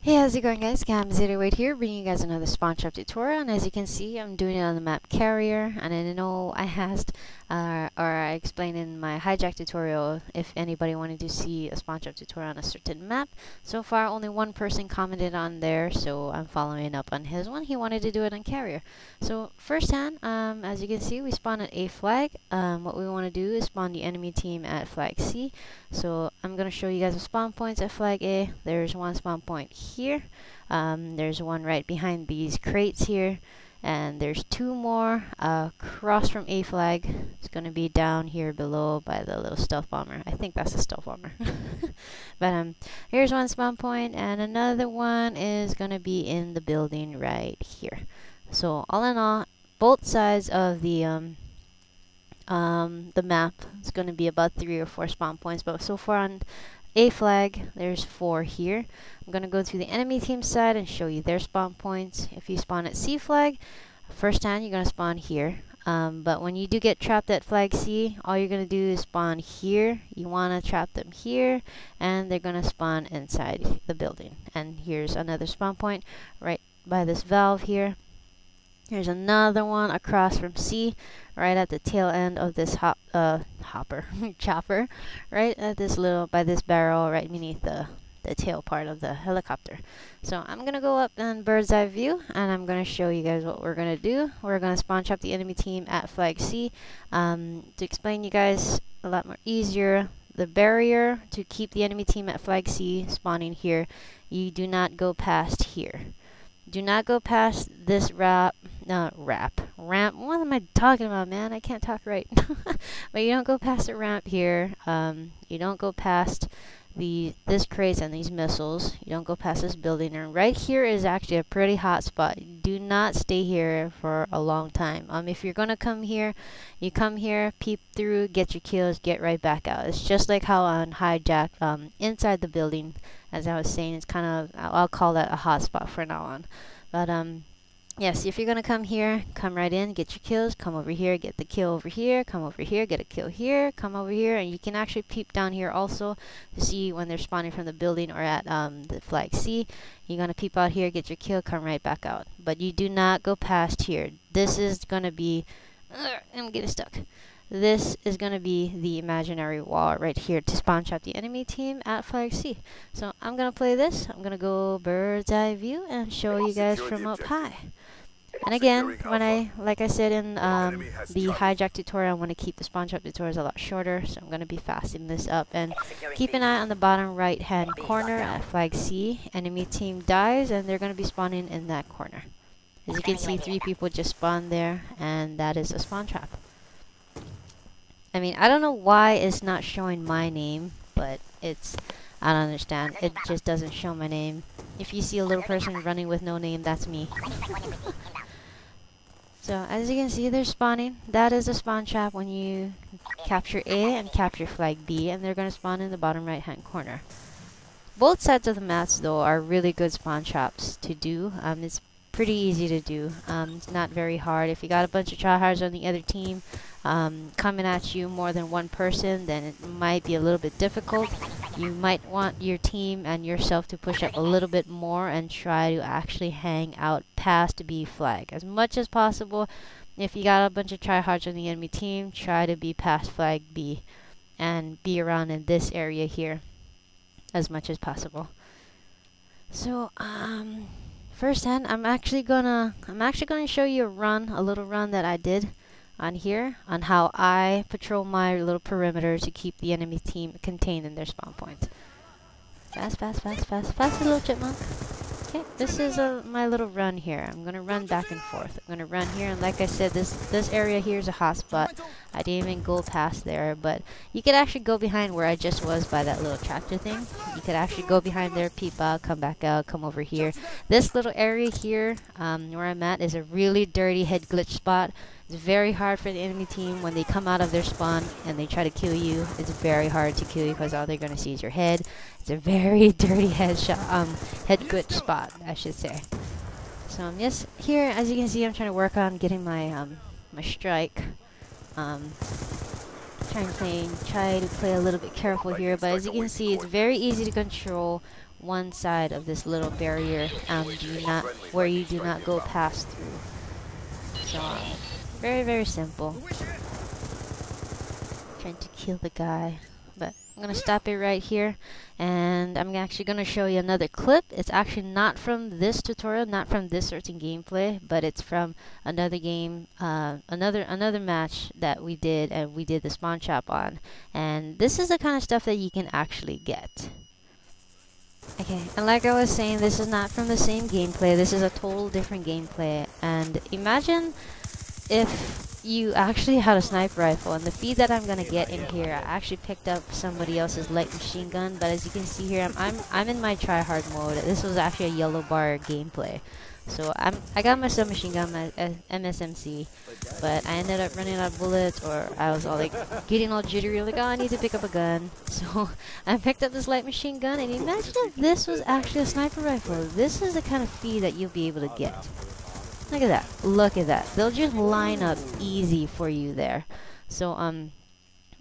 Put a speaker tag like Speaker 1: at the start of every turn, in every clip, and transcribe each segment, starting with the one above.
Speaker 1: Hey, how's it going, guys? KAMZ here, bringing you guys another spawn trap tutorial. And as you can see, I'm doing it on the map Carrier. And I know I asked, or I explained in my hijack tutorial if anybody wanted to see a spawn trap tutorial on a certain map. So far, only one person commented on there, so I'm following up on his one. He wanted to do it on Carrier. So first hand, as you can see, we spawn at A flag. What we want to do is spawn the enemy team at flag C. So I'm going to show you guys the spawn points at flag A. There's one spawn point here. There's one right behind these crates here. And there's two more across from A flag. It's going to be down here below by the little stealth bomber. I think that's a stealth bomber. But here's one spawn point, and another one is going to be in the building right here. So all in all, both sides of the map is going to be about 3 or 4 spawn points, but so far on A flag there's 4 here. I'm going to go to the enemy team side and show you their spawn points. If you spawn at C flag, first time you're going to spawn here, but when you do get trapped at flag C, all you're going to do is spawn here. You want to trap them here, and they're going to spawn inside the building. And here's another spawn point right by this valve here. Here's another one across from C, right at the tail end of this chopper, right at this by this barrel, right beneath the tail part of the helicopter. So I'm gonna go up in bird's eye view, and I'm gonna show you guys what we're gonna do. We're gonna spawn trap the enemy team at flag C. To explain you guys a lot more easier, the barrier to keep the enemy team at flag C spawning here, you do not go past here. Do not go past this ramp. What am I talking about, man? I can't talk right. But you don't go past the ramp here. You don't go past this crates and these missiles. You don't go past this building. And right here is actually a pretty hot spot. Do not stay here for a long time. If you're gonna come here, you come here, peep through, get your kills, get right back out. It's just like how on hijack, inside the building, as I was saying, it's kind of, I'll call that a hot spot for now on. But yes, if you're gonna come here, come right in, get your kills, come over here, get the kill over here, come over here, get a kill here, come over here, and you can actually peep down here also to see when they're spawning from the building or at the flag C. You're gonna peep out here, get your kill, come right back out. But you do not go past here. This is gonna be, I'm getting stuck. This is going to be the imaginary wall right here to spawn trap the enemy team at flag C. So I'm going to play this. I'm going to go bird's eye view and show you guys from up high. And again, like I said in the hijack tutorial, I want to keep the spawn trap tutorials a lot shorter, so I'm going to be fasting this up. And keep an eye on the bottom right hand corner at flag C. Enemy team dies, and they're going to be spawning in that corner. As you can see, 3 people just spawned there, and that is a spawn trap. I mean, I don't know why it's not showing my name, but I don't understand. It just doesn't show my name. If you see a little person running with no name, that's me. So, as you can see, they're spawning. That is a spawn trap when you capture A and capture flag B, and they're going to spawn in the bottom right-hand corner. Both sides of the maps, though, are really good spawn traps to do. It's pretty easy to do. It's not very hard. If you got a bunch of tryhards on the other team coming at you, more than one person, then it might be a little bit difficult. You might want your team and yourself to push up a little bit more and try to actually hang out past B flag as much as possible. If you got a bunch of tryhards on the enemy team, try to be past flag B and be around in this area here as much as possible. So first hand, I'm actually gonna show you a little run that I did on here on how I patrol my little perimeter to keep the enemy team contained in their spawn points. Fast, little chipmunk. Okay, this is my little run here. I'm gonna run back and forth. I'm gonna run here, and like I said, this area here is a hot spot. I didn't even go past there, but you could actually go behind where I just was by that little tractor thing. You could actually go behind there, peep out, come back out, come over here. This little area here, where I'm at, is a really dirty head glitch spot. It's very hard for the enemy team when they come out of their spawn and they try to kill you. It's very hard to kill you because all they're going to see is your head. It's a very dirty head glitch spot, I should say. So yes, here as you can see, I'm trying to work on getting my my strike. Try to play a little bit careful here, but as you can see, it's very easy to control one side of this little barrier, where you do not go past through. So very, very simple. Trying to kill the guy, but I'm gonna stop it right here, and I'm actually gonna show you another clip. It's actually not from this tutorial, not from this certain gameplay, but it's from another game, another match that we did, and we did the spawn trap on. And this is the kind of stuff that you can actually get. Okay, and like I was saying, this is not from the same gameplay. This is a total different gameplay. And imagine if you actually had a sniper rifle, and the feed that I'm gonna get in here, I actually picked up somebody else's light machine gun. But as you can see here, I'm in my try hard mode. This was actually a yellow bar gameplay. So I got my submachine gun, my MSMC, but I ended up running out of bullets, or I was all like getting all jittery, like, oh, I need to pick up a gun. So I picked up this light machine gun, and imagine if this was actually a sniper rifle. This is the kind of feed that you'll be able to get. Look at that. Look at that. They'll just line up easy for you there. So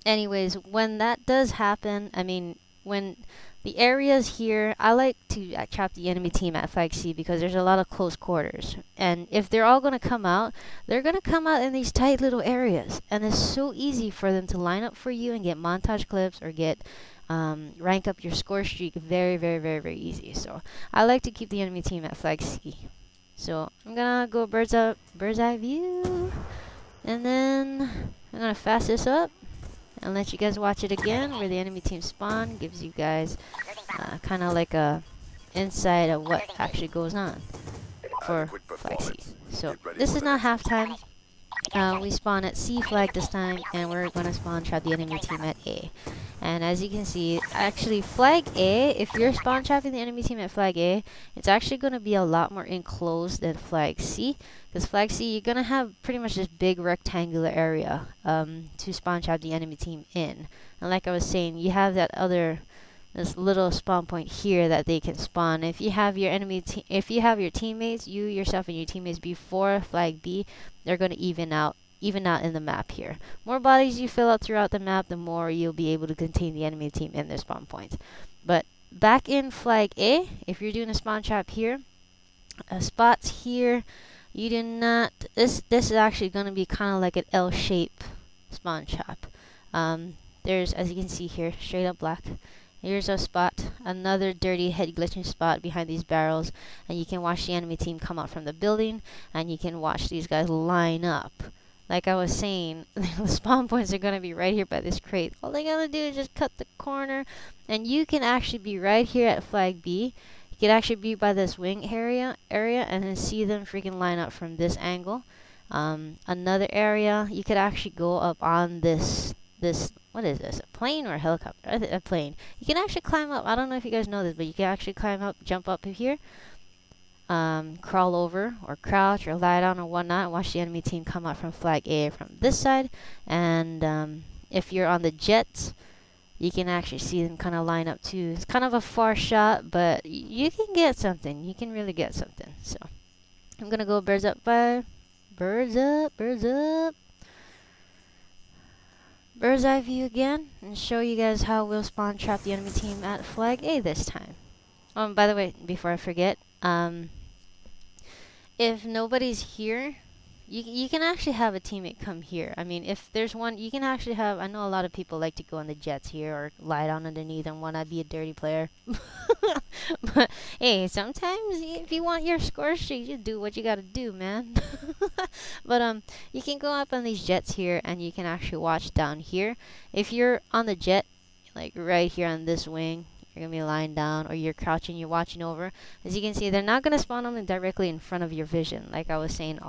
Speaker 1: anyways, when that does happen, I mean, when the areas here, I like to trap the enemy team at flag C because there's a lot of close quarters. And if they're all going to come out, they're going to come out in these tight little areas. And it's so easy for them to line up for you and get montage clips or get rank up your score streak very, very, very, very easy. So I like to keep the enemy team at flag C. So I'm going to go bird's eye view. And then I'm going to fast this up and let you guys watch it again, where the enemy team spawn. Gives you guys kind of like a insight of what actually goes on for flag C. So this is not halftime. We spawn at C flag this time, and we're going to spawn trap the enemy team at A. And as you can see, actually flag A, if you're spawn trapping the enemy team at flag A, it's actually going to be a lot more enclosed than flag C. Because flag C, you're going to have pretty much this big rectangular area to spawn trap the enemy team in. And like I was saying, you have this little spawn point here that they can spawn. If you have your your teammates, you yourself and your teammates before flag B, they're going to even out in the map here. More bodies you fill out throughout the map, the more you'll be able to contain the enemy team in their spawn points. But back in flag A, if you're doing a spawn trap here, spots here, you do not. This is actually going to be kind of like an L shape spawn trap. There's, as you can see here, straight up black. Here's a spot, another dirty head glitching spot behind these barrels, and you can watch the enemy team come out from the building, and you can watch these guys line up. Like I was saying, the spawn points are going to be right here by this crate. All they got to do is just cut the corner, and you can actually be right here at flag B. You could actually be by this wing area, and then see them freaking line up from this angle. Another area, you could actually go up on this, what is this, a plane or a helicopter? A plane. You can actually climb up. I don't know if you guys know this, but you can actually climb up, jump up here, crawl over or crouch or lie down or whatnot, and watch the enemy team come out from flag A from this side. And if you're on the jets, you can actually see them kind of line up too. It's kind of a far shot, but you can get something. You can really get something. So I'm gonna go birds up by birds up. Bird's eye view again, and show you guys how we'll spawn trap the enemy team at flag A this time. By the way, before I forget, if nobody's here, you can actually have a teammate come here. I mean, if there's one, you can actually have, I know a lot of people like to go on the jets here or lie down underneath and want to be a dirty player. But hey, sometimes if you want your score streak, you do what you gotta do, man. But you can go up on these jets here, and you can actually watch down here. If you're on the jet, like right here on this wing, you're gonna be lying down, or you're crouching, you're watching over. As you can see, they're not gonna spawn them directly in front of your vision. Like I was saying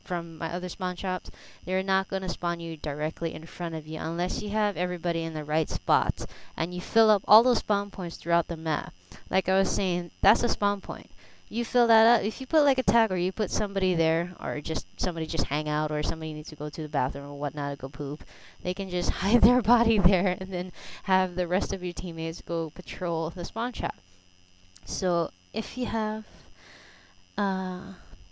Speaker 1: from my other spawn traps, they're not going to spawn you directly in front of you unless you have everybody in the right spots and you fill up all those spawn points throughout the map. Like I was saying, that's a spawn point. You fill that up. If you put like a tag, or you put somebody there, or just somebody just hang out, or somebody needs to go to the bathroom or whatnot to go poop, they can just hide their body there and then have the rest of your teammates go patrol the spawn trap. So if you have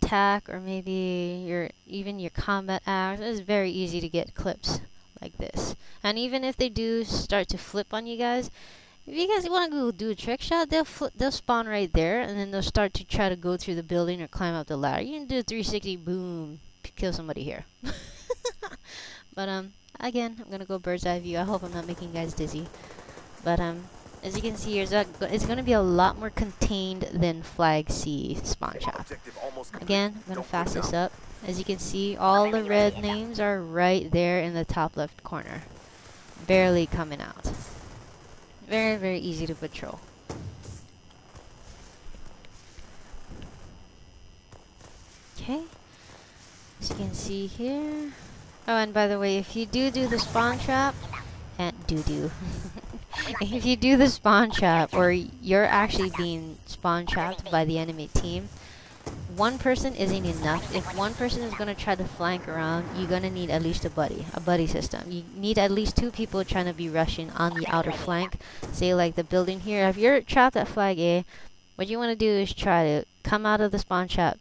Speaker 1: tack, or maybe even your combat axe, it's very easy to get clips like this. And even if they do start to flip on you guys, If you guys want to go do a trick shot, they'll spawn right there, and then they'll start to try to go through the building or climb up the ladder. You can do a 360, boom, kill somebody here. But again, I'm gonna go bird's eye view. I hope I'm not making you guys dizzy. But as you can see here, it's gonna be a lot more contained than Flag C spawn trap. Again, I'm gonna fast this up. As you can see, all the red names are right there in the top left corner, barely coming out. Very, very easy to patrol. Okay, as you can see here. Oh, and by the way, if you do the spawn trap, and if you do the spawn trap, or you're actually being spawn trapped by the enemy team, one person isn't enough. If one person is going to try to flank around, you're going to need at least a buddy system. You need at least 2 people trying to be rushing on the outer flank. Say like the building here. If you're trapped at flag A, what you want to do is try to come out of the spawn trap,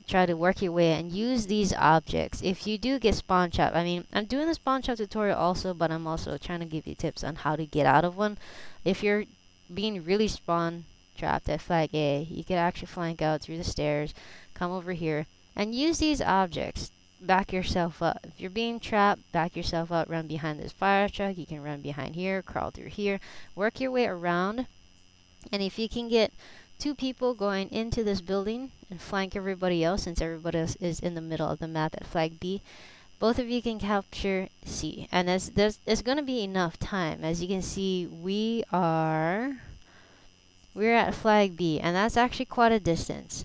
Speaker 1: try to work your way and use these objects. If you do get spawn trapped, I mean, I'm doing the spawn trap tutorial also, but I'm also trying to give you tips on how to get out of one. If you're being really spawn trapped at flag A, you can actually flank out through the stairs, come over here, and use these objects. Back yourself up. If you're being trapped, back yourself up, run behind this fire truck. You can run behind here, crawl through here, work your way around. And if you can get 2 people going into this building and flank everybody else, since everybody else is in the middle of the map at flag B, both of you can capture C. And there's going to be enough time. As you can see, we're at flag B, and that's actually quite a distance.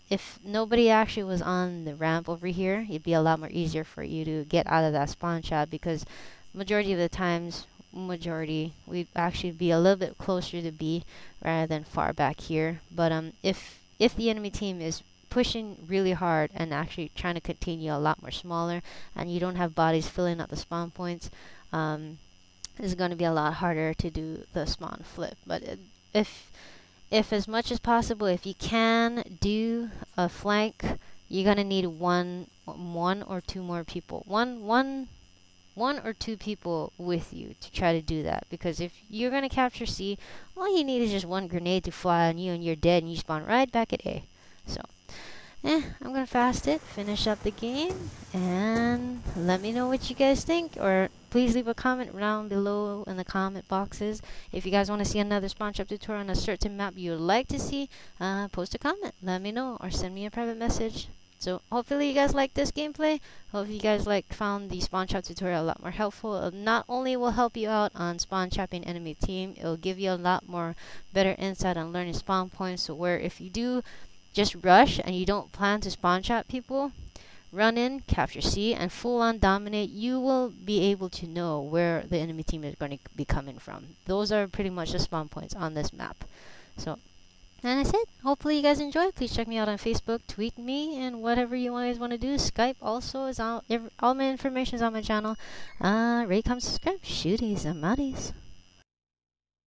Speaker 1: If nobody actually was on the ramp over here, it'd be a lot more easier for you to get out of that spawn trap, because majority of the times, we'd actually be a little bit closer to B rather than far back here. But if the enemy team is pushing really hard and actually trying to contain you a lot more smaller, and you don't have bodies filling up the spawn points, it's going to be a lot harder to do the spawn flip. But if as much as possible, if you can do a flank, you're gonna need one or 2 more people, one or 2 people with you to try to do that. Because if you're gonna capture C, all you need is just 1 grenade to fly on you, and you're dead, and you spawn right back at A. So, I'm gonna fast it, finish up the game, and let me know what you guys think, or please leave a comment down below in the comment boxes. If you guys want to see another spawn trap tutorial on a certain map you would like to see, post a comment, let me know, or send me a private message. So hopefully you guys like this gameplay. Hope you guys found the spawn trap tutorial a lot more helpful. It not only will help you out on spawn trapping enemy team, it will give you a lot more better insight on learning spawn points, so where if you do just rush and you don't plan to spawn trap people, run in, capture C, and full on dominate, you will be able to know where the enemy team is going to be coming from. Those are pretty much the spawn points on this map. So, and that's it. Hopefully you guys enjoyed. Please check me out on Facebook, tweet me, and whatever you guys want to do. Skype also is on. All my information is on my channel. Rate, comment, subscribe. Shooties and muddies.